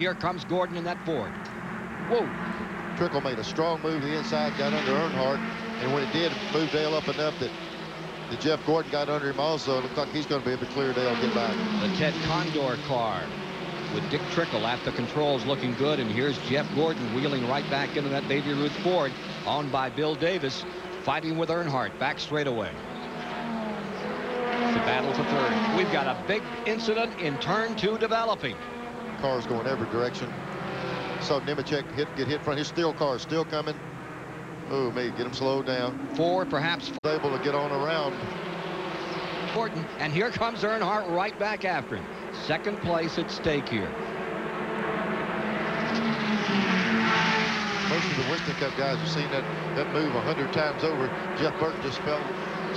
Here comes Gordon in that Ford. Whoa. Trickle made a strong move to the inside, got under Earnhardt, and when it did, moved Dale up enough that Jeff Gordon got under him also. It looks like he's going to be able to clear Dale, get back. The Ted Condor car with Dick Trickle at the controls looking good, and here's Jeff Gordon wheeling right back into that Baby Ruth Ford, owned by Bill Davis, fighting with Earnhardt back straightaway. It's the battle for third. We've got a big incident in turn 2 developing. Cars going every direction. Saw Nemechek get hit front. His steel car is still coming. Oh, maybe get him slowed down. 4, perhaps. Able to get on around. Gordon, and here comes Earnhardt right back after him. Second place at stake here. Most of the Winston Cup guys have seen that move 100 times over. Jeff Burton just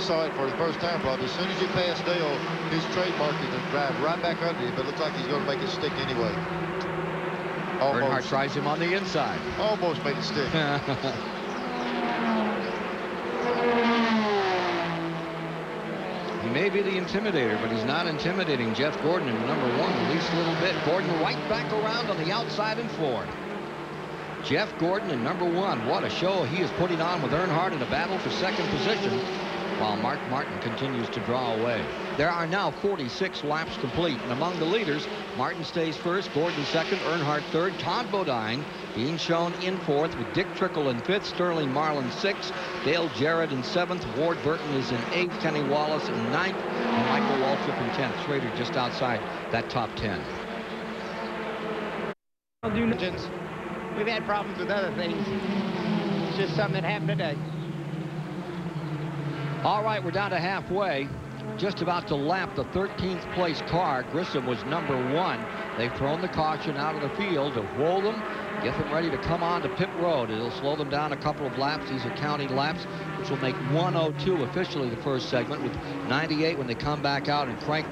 saw it for the first time probably. As soon as you pass Dale, his trademark is to drive right back under him, but it looks like he's going to make it stick anyway. Earnhardt tries him on the inside. Almost made it stick. He may be the intimidator, but he's not intimidating Jeff Gordon in number 1 at least a little bit. Gordon right back around on the outside in Ford. Jeff Gordon in number 1. What a show he is putting on with Earnhardt in a battle for second position, while Mark Martin continues to draw away. There are now 46 laps complete, and among the leaders, Martin stays first, Gordon second, Earnhardt third, Todd Bodine being shown in fourth, with Dick Trickle in fifth, Sterling Marlin sixth, Dale Jarrett in seventh, Ward Burton is in eighth, Kenny Wallace in ninth, and Michael Waltrip in 10th. Schrader just outside that top 10. We've had problems with other things. It's just something that happened today. All right, we're down to halfway. Just about to lap the 13th place car. Grissom was number 1. They've thrown the caution out of the field to roll them, get them ready to come on to pit road. It'll slow them down a couple of laps. These are counting laps, which will make 1:02 officially the first segment, with 98 when they come back out and crank.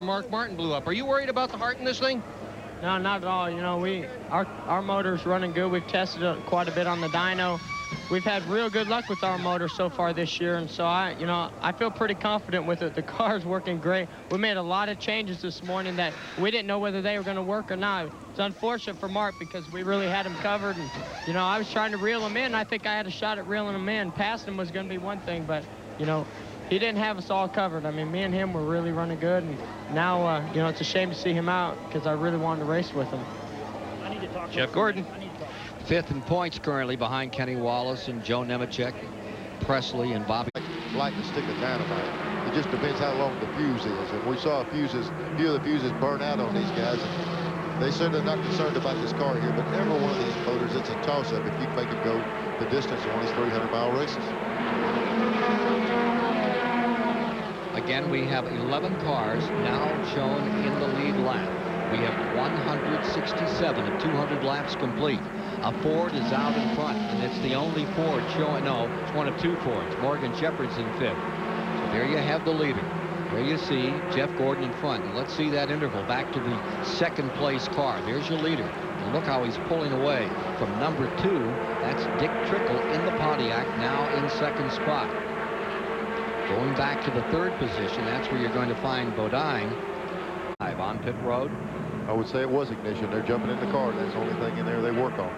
Mark Martin blew up. Are you worried about the heart in this thing? No, not at all. You know, our motor's running good. We've tested it quite a bit on the dyno. We've had real good luck with our motor so far this year, and so I feel pretty confident with it. The car's working great. We made a lot of changes this morning that we didn't know whether they were going to work or not. It's unfortunate for Mark because we really had him covered, and I was trying to reel him in. I think I had a shot at reeling him in. Passing him was going to be one thing, but he didn't have us all covered. I mean, me and him were really running good, and now it's a shame to see him out because I really wanted to race with him. Jeff Gordon. Fifth in points currently behind Kenny Wallace and Joe Nemechek, Presley, and Bobby. Like to stick a dynamite. It just depends how long the fuse is. And we saw a few of the fuses burn out on these guys. And they said they're not concerned about this car here, but every one of these motors, it's a toss-up if you can make it go the distance on these 300-mile races. Again, we have 11 cars now shown in the lead lap. We have 167 of 200 laps complete. A Ford is out in front, and it's the only Ford showing. No, it's one of 2 Fords. Morgan Shepherd's in fifth. So there you have the leader. There you see Jeff Gordon in front. And let's see that interval back to the second place car. There's your leader. And look how he's pulling away from number 2. That's Dick Trickle in the Pontiac, now in second spot. Going back to the third position, that's where you're going to find Bodine. On pit road. I would say it was ignition. They're jumping in the car. That's the only thing in there they work on.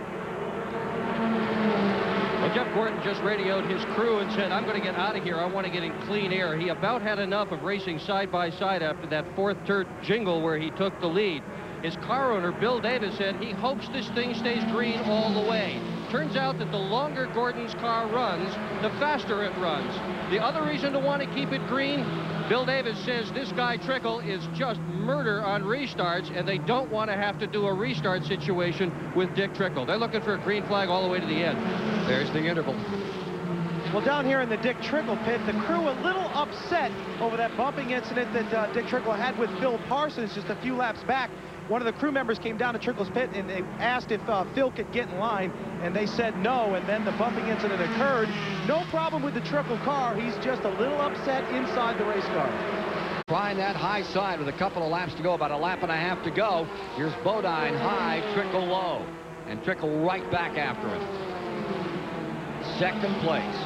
Well, Jeff Gordon just radioed his crew and said, I'm going to get out of here. I want to get in clean air. He about had enough of racing side by side after that fourth turn jingle where he took the lead. His car owner, Bill Davis, said he hopes this thing stays green all the way. Turns out that the longer Gordon's car runs, the faster it runs. The other reason to want to keep it green, Bill Davis says this guy Trickle is just murder on restarts, and they don't want to have to do a restart situation with Dick Trickle. They're looking for a green flag all the way to the end. There's the interval. Well, down here in the Dick Trickle pit, the crew a little upset over that bumping incident that Dick Trickle had with Phil Parsons just a few laps back. One of the crew members came down to Trickle's pit and they asked if Phil could get in line, and they said no, and then the bumping incident occurred. No problem with the Trickle car. He's just a little upset inside the race car. Trying that high side with a couple of laps to go, about a lap and a half to go. Here's Bodine high, Trickle low, and Trickle right back after him. Second place.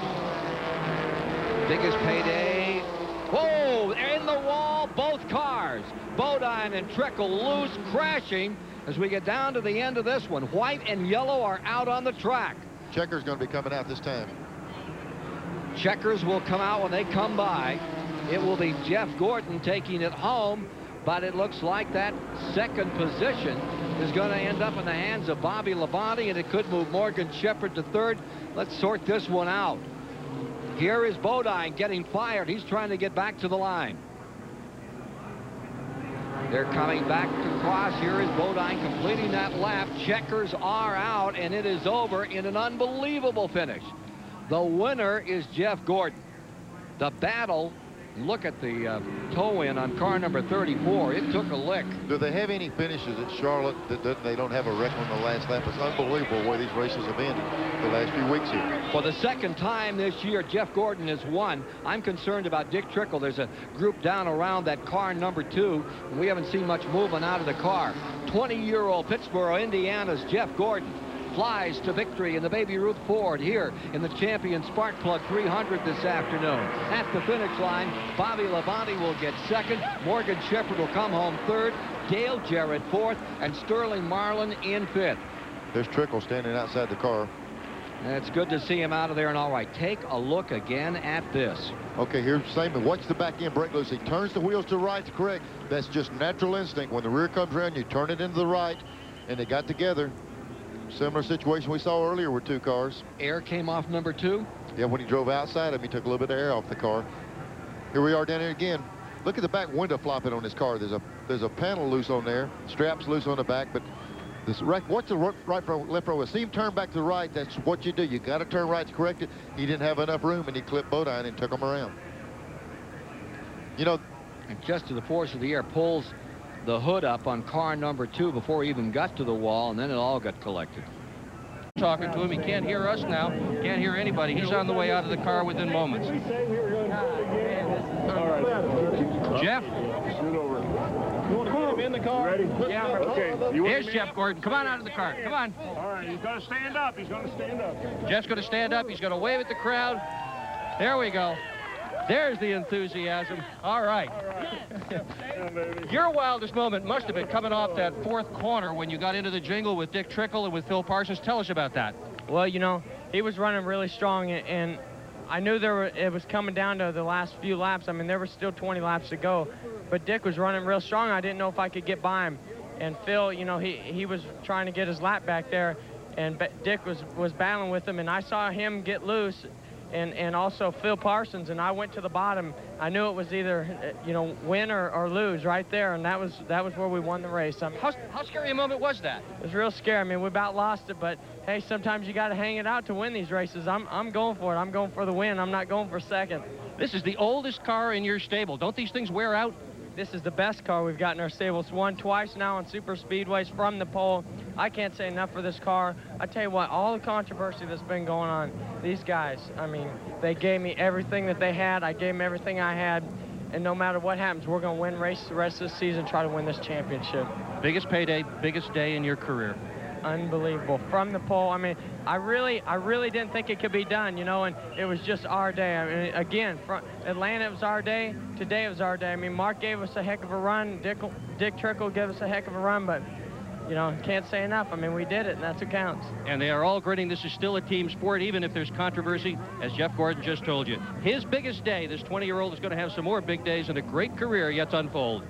Biggest payday. Whoa, they're in the wall, both cars. Bodine and Trickle loose, crashing. as we get down to the end of this one. White and yellow are out on the track. Checker's going to be coming out this time. Checkers will come out when they come by. It will be Jeff Gordon taking it home, but it looks like that second position is going to end up in the hands of Bobby Labonte, and it could move Morgan Shepherd to third. Let's sort this one out. Here is Bodine getting fired. He's trying to get back to the line. They're coming back across. Here is Bodine completing that lap. Checkers are out, and it is over in an unbelievable finish. The winner is Jeff Gordon. The battle, look at the toe-in on car number 34. It took a lick. Do they have any finishes at Charlotte that they don't have a record on the last lap? It's unbelievable where these races have ended the last few weeks here. For the second time this year, Jeff Gordon has won. I'm concerned about Dick Trickle. There's a group down around that car number 2, and we haven't seen much movement out of the car. 20-year-old Pittsboro, Indiana's Jeff Gordon flies to victory in the Baby Ruth Ford here in the Champion Sparkplug 300 this afternoon. At the finish line, Bobby Labonte will get second. Morgan Shepherd will come home third. Dale Jarrett fourth, and Sterling Marlin in fifth. There's Trickle standing outside the car. It's good to see him out of there. And all right, take a look again at this. Okay, here's Saban. Watch the back end brake loose. He turns the wheels to the right to correct. That's just natural instinct. When the rear comes around, you turn it into the right, and they got together. Similar situation we saw earlier with 2 cars. Air came off number 2. Yeah, when he drove outside him, he took a little bit of air off the car. Here we are down here again. Look at the back window flopping on this car. There's a panel loose on there. Straps loose on the back, but this watch the right front, left front. See him turn back to the right. That's what you do. You got to turn right to correct it. He didn't have enough room, and he clipped Bodine and took him around. You know, and just to the force of the air pulls the hood up on car number 2 before he even got to the wall, and then it all got collected. Talking to him. He can't hear us now. Can't hear anybody. He's on the way out of the car within moments. Jeff? You want to get him in the car? Ready? Yeah. Okay. Here's Jeff Gordon. Come on out of the car. Come on. All right. He's going to stand up. He's going to stand up. Jeff's going to stand up. He's going to wave at the crowd. There we go. There's the enthusiasm. All right. Your wildest moment must have been coming off that 4th corner when you got into the jingle with Dick Trickle and with Phil Parsons. Tell us about that. Well, you know, he was running really strong, and I knew it was coming down to the last few laps. I mean, there were still 20 laps to go, but Dick was running real strong. I didn't know if I could get by him. And Phil, you know, he was trying to get his lap back there, and Dick was battling with him, and I saw him get loose. And also Phil Parsons, and I went to the bottom. I knew it was either, you know, win or lose right there, and that was where we won the race. How scary a moment was that? It was real scary. I mean, we about lost it, but hey, sometimes you got to hang it out to win these races. I'm going for it. I'm going for the win. I'm not going for second. This is the oldest car in your stable. Don't these things wear out? This is the best car we've got in our stable. It's won twice now on super speedways from the pole. I can't say enough for this car. I tell you what, all the controversy that's been going on, these guys, I mean, they gave me everything that they had. I gave them everything I had. And no matter what happens, we're going to win races the rest of the season, try to win this championship. Biggest payday, biggest day in your career. Unbelievable. From the pole, I mean, I really didn't think it could be done, you know, and it was just our day. I mean, again, from Atlanta, it was our day. Today, it was our day. I mean, Mark gave us a heck of a run. Dick Trickle gave us a heck of a run, but, you know, can't say enough. I mean, we did it, and that's what counts. And they are all grinning. This is still a team sport, even if there's controversy, as Jeff Gordon just told you. His biggest day, this 20-year-old is going to have some more big days and a great career yet to unfold.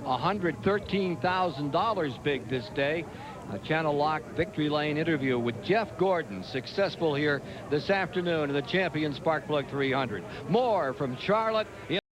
$113,000 big this day. A Channel Lock Victory Lane interview with Jeff Gordon, successful here this afternoon in the Champion Sparkplug 300. More from Charlotte.